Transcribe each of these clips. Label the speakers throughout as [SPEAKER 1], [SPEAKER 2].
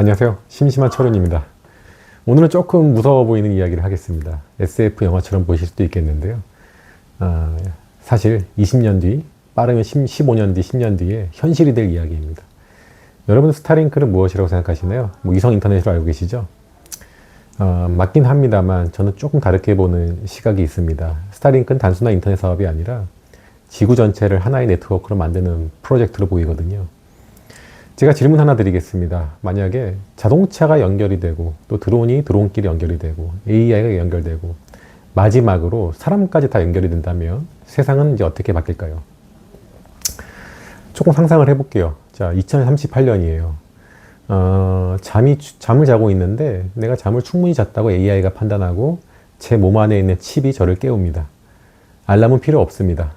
[SPEAKER 1] 안녕하세요. 심심한 철훈입니다. 오늘은 조금 무서워 보이는 이야기를 하겠습니다. SF 영화처럼 보실 수도 있겠는데요. 사실 20년 뒤, 빠르면 15년 뒤, 10년 뒤에 현실이 될 이야기입니다. 여러분 스타링크는 무엇이라고 생각하시나요? 위성 인터넷으로 알고 계시죠? 맞긴 합니다만 저는 조금 다르게 보는 시각이 있습니다. 스타링크는 단순한 인터넷 사업이 아니라 지구 전체를 하나의 네트워크로 만드는 프로젝트로 보이거든요. 제가 질문 하나 드리겠습니다. 만약에 자동차가 연결이 되고 또 드론이 드론끼리 연결이 되고 AI가 연결되고 마지막으로 사람까지 다 연결이 된다면 세상은 이제 어떻게 바뀔까요? 조금 상상을 해볼게요. 자, 2038년이에요. 잠을 자고 있는데 내가 잠을 충분히 잤다고 AI가 판단하고 제 몸 안에 있는 칩이 저를 깨웁니다. 알람은 필요 없습니다.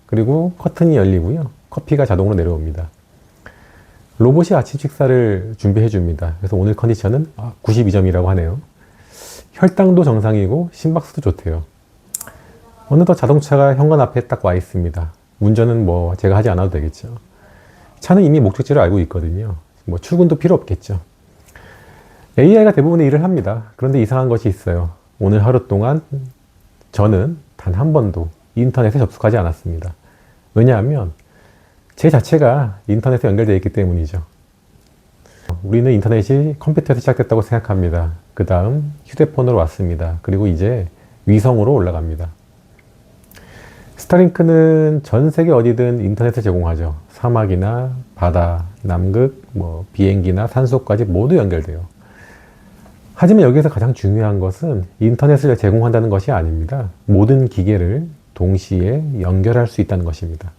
[SPEAKER 1] 그리고 커튼이 열리고요. 커피가 자동으로 내려옵니다. 로봇이 아침 식사를 준비해 줍니다. 그래서 오늘 컨디션은 92점이라고 하네요. 혈당도 정상이고 심박수도 좋대요. 어느덧 자동차가 현관 앞에 딱 와 있습니다. 운전은 뭐 제가 하지 않아도 되겠죠. 차는 이미 목적지를 알고 있거든요. 뭐 출근도 필요 없겠죠. AI가 대부분의 일을 합니다. 그런데 이상한 것이 있어요. 오늘 하루 동안 저는 단 한 번도 인터넷에 접속하지 않았습니다. 왜냐하면 제 자체가 인터넷에 연결되어 있기 때문이죠. 우리는 인터넷이 컴퓨터에서 시작됐다고 생각합니다. 그 다음 휴대폰으로 왔습니다. 그리고 이제 위성으로 올라갑니다. 스타링크는 전 세계 어디든 인터넷을 제공하죠. 사막이나 바다, 남극, 비행기나 산소까지 모두 연결돼요. 하지만 여기서 가장 중요한 것은 인터넷을 제공한다는 것이 아닙니다. 모든 기계를 동시에 연결할 수 있다는 것입니다.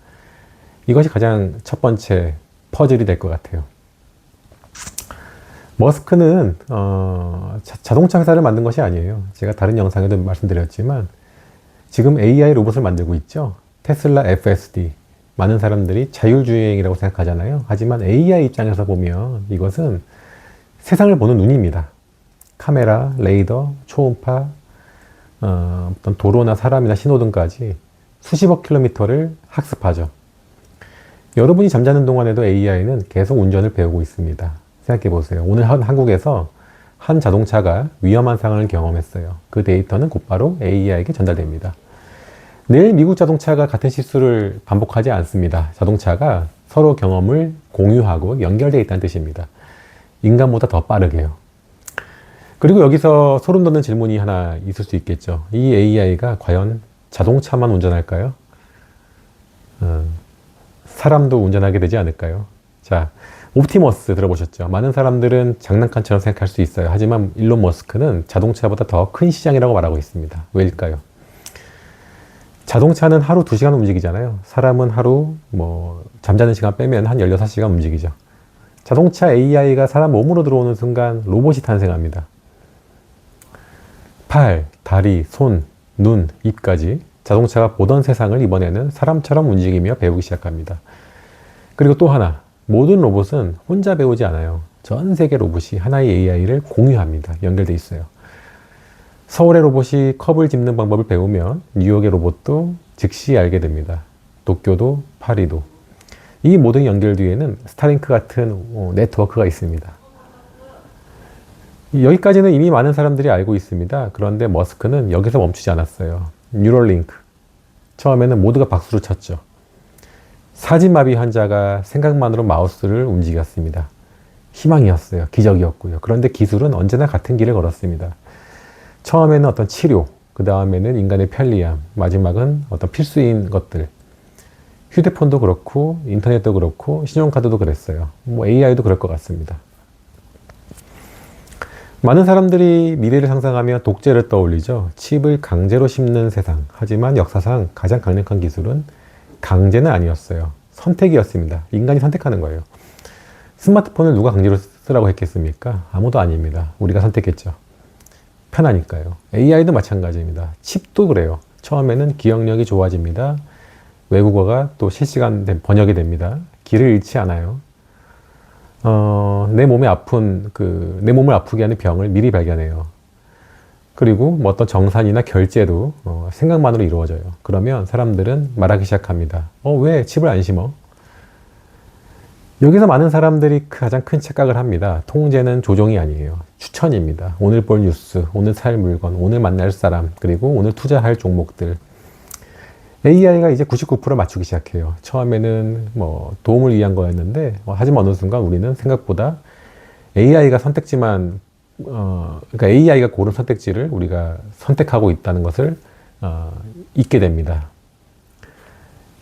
[SPEAKER 1] 이것이 가장 첫 번째 퍼즐이 될 것 같아요. 머스크는 자동차 회사를 만든 것이 아니에요. 제가 다른 영상에도 말씀드렸지만 지금 AI 로봇을 만들고 있죠. 테슬라 FSD. 많은 사람들이 자율주행이라고 생각하잖아요. 하지만 AI 입장에서 보면 이것은 세상을 보는 눈입니다. 카메라, 레이더, 초음파, 어떤 도로나 사람이나 신호등까지 수십억 킬로미터를 학습하죠. 여러분이 잠자는 동안에도 AI는 계속 운전을 배우고 있습니다. 생각해 보세요. 오늘 한국에서 한 자동차가 위험한 상황을 경험했어요. 그 데이터는 곧바로 AI에게 전달됩니다. 내일 미국 자동차가 같은 실수를 반복하지 않습니다. 자동차가 서로 경험을 공유하고 연결되어 있다는 뜻입니다. 인간보다 더 빠르게요. 그리고 여기서 소름 돋는 질문이 하나 있을 수 있겠죠. 이 AI가 과연 자동차만 운전할까요? 사람도 운전하게 되지 않을까요? 자, 옵티머스 들어보셨죠? 많은 사람들은 장난감처럼 생각할 수 있어요. 하지만 일론 머스크는 자동차보다 더 큰 시장이라고 말하고 있습니다. 왜일까요? 자동차는 하루 2시간 움직이잖아요. 사람은 하루 잠자는 시간 빼면 한 16시간 움직이죠. 자동차 AI가 사람 몸으로 들어오는 순간 로봇이 탄생합니다. 팔, 다리, 손, 눈, 입까지 자동차가 보던 세상을 이번에는 사람처럼 움직이며 배우기 시작합니다. 그리고 또 하나, 모든 로봇은 혼자 배우지 않아요. 전 세계 로봇이 하나의 AI를 공유합니다. 연결돼 있어요. 서울의 로봇이 컵을 집는 방법을 배우면 뉴욕의 로봇도 즉시 알게 됩니다. 도쿄도 파리도. 이 모든 연결 뒤에는 스타링크 같은 네트워크가 있습니다. 여기까지는 이미 많은 사람들이 알고 있습니다. 그런데 머스크는 여기서 멈추지 않았어요. 뉴럴링크. 처음에는 모두가 박수를 쳤죠. 사지마비 환자가 생각만으로 마우스를 움직였습니다. 희망이었어요. 기적이었고요. 그런데 기술은 언제나 같은 길을 걸었습니다. 처음에는 어떤 치료, 그 다음에는 인간의 편리함, 마지막은 어떤 필수인 것들. 휴대폰도 그렇고, 인터넷도 그렇고, 신용카드도 그랬어요. AI도 그럴 것 같습니다. 많은 사람들이 미래를 상상하며 독재를 떠올리죠. 칩을 강제로 심는 세상. 하지만 역사상 가장 강력한 기술은 강제는 아니었어요. 선택이었습니다. 인간이 선택하는 거예요. 스마트폰을 누가 강제로 쓰라고 했겠습니까? 아무도 아닙니다. 우리가 선택했죠. 편하니까요. AI도 마찬가지입니다. 칩도 그래요. 처음에는 기억력이 좋아집니다. 외국어가 또 실시간 번역이 됩니다. 길을 잃지 않아요. 내 몸을 아프게 하는 병을 미리 발견해요. 그리고 어떤 정산이나 결제도 생각만으로 이루어져요. 그러면 사람들은 말하기 시작합니다. 왜 칩을 안 심어? 여기서 많은 사람들이 가장 큰 착각을 합니다. 통제는 조종이 아니에요. 추천입니다. 오늘 볼 뉴스, 오늘 살 물건, 오늘 만날 사람, 그리고 오늘 투자할 종목들. AI가 이제 99% 맞추기 시작해요. 처음에는 뭐 도움을 위한 거였는데, 하지만 어느 순간 우리는 생각보다 AI가 선택지만, 그러니까 AI가 고른 선택지를 우리가 선택하고 있다는 것을 잊게 됩니다.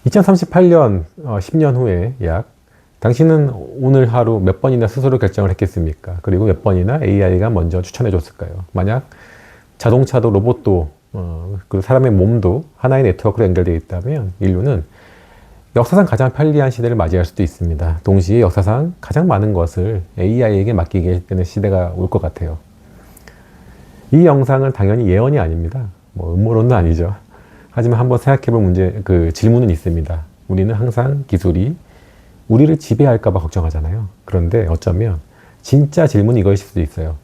[SPEAKER 1] 2038년, 10년 후에 당신은 오늘 하루 몇 번이나 스스로 결정을 했겠습니까? 그리고 몇 번이나 AI가 먼저 추천해 줬을까요? 만약 자동차도 로봇도 그리고 사람의 몸도 하나의 네트워크로 연결되어 있다면 인류는 역사상 가장 편리한 시대를 맞이할 수도 있습니다. 동시에 역사상 가장 많은 것을 AI에게 맡기게 되는 시대가 올 것 같아요. 이 영상은 당연히 예언이 아닙니다. 뭐 음모론도 아니죠. 하지만 한번 생각해 볼 질문은 있습니다. 우리는 항상 기술이 우리를 지배할까봐 걱정하잖아요. 그런데 어쩌면 진짜 질문이 이것일 수도 있어요.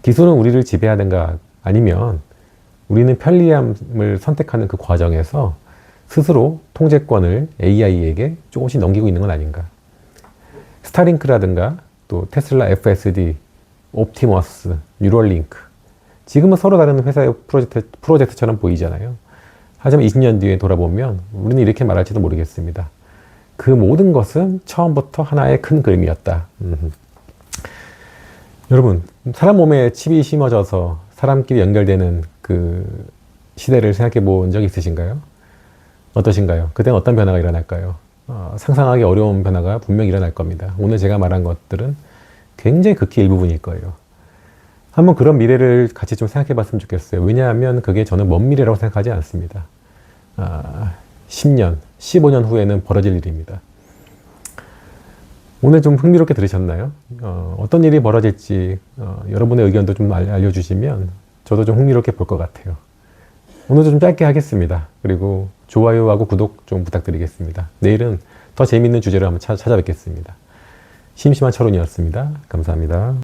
[SPEAKER 1] 기술은 우리를 지배하는가 아니면 우리는 편리함을 선택하는 그 과정에서 스스로 통제권을 AI에게 조금씩 넘기고 있는 건 아닌가. 스타링크라든가 또 테슬라 FSD, 옵티머스, 뉴럴링크. 지금은 서로 다른 회사의 프로젝트처럼 보이잖아요. 하지만 20년 뒤에 돌아보면 우리는 이렇게 말할지도 모르겠습니다. 그 모든 것은 처음부터 하나의 큰 그림이었다. 여러분, 사람 몸에 칩이 심어져서 사람끼리 연결되는 그 시대를 생각해 본 적 있으신가요? 어떠신가요? 그때는 어떤 변화가 일어날까요? 상상하기 어려운 변화가 분명히 일어날 겁니다. 오늘 제가 말한 것들은 굉장히 극히 일부분일 거예요. 한번 그런 미래를 같이 좀 생각해 봤으면 좋겠어요. 왜냐하면 그게 저는 먼 미래라고 생각하지 않습니다. 10년, 15년 후에는 벌어질 일입니다. 오늘 좀 흥미롭게 들으셨나요? 어떤 일이 벌어질지 여러분의 의견도 좀 알려주시면 저도 좀 흥미롭게 볼 것 같아요. 오늘도 좀 짧게 하겠습니다. 그리고 좋아요하고 구독 좀 부탁드리겠습니다. 내일은 더 재미있는 주제로 한번 찾아뵙겠습니다. 심심한 철훈이었습니다. 감사합니다.